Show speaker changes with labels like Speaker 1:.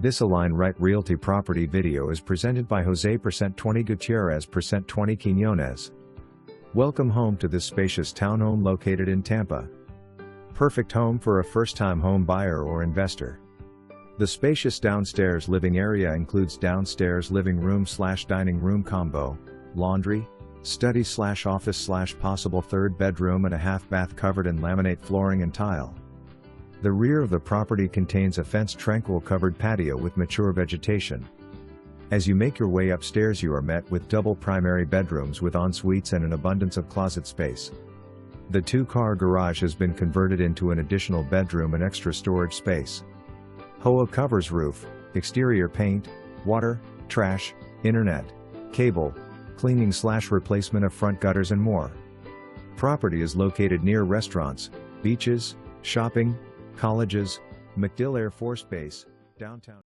Speaker 1: This Align Right Realty property video is presented by Jose %20 Gutierrez %20 Quinones. Welcome home to this spacious townhome located in Tampa. Perfect home for a first-time home buyer or investor. The spacious downstairs living area includes downstairs living room/dining room combo, laundry, study/office/possible third bedroom and a half bath covered in laminate flooring and tile. The rear of the property contains a fenced tranquil covered patio with mature vegetation. As you make your way upstairs you are met with double primary bedrooms with ensuites and an abundance of closet space. The two-car garage has been converted into an additional bedroom and extra storage space. HOA covers roof, exterior paint, water, trash, internet, cable, cleaning/replacement of front gutters and more. Property is located near restaurants, beaches, shopping, colleges, MacDill Air Force Base, downtown.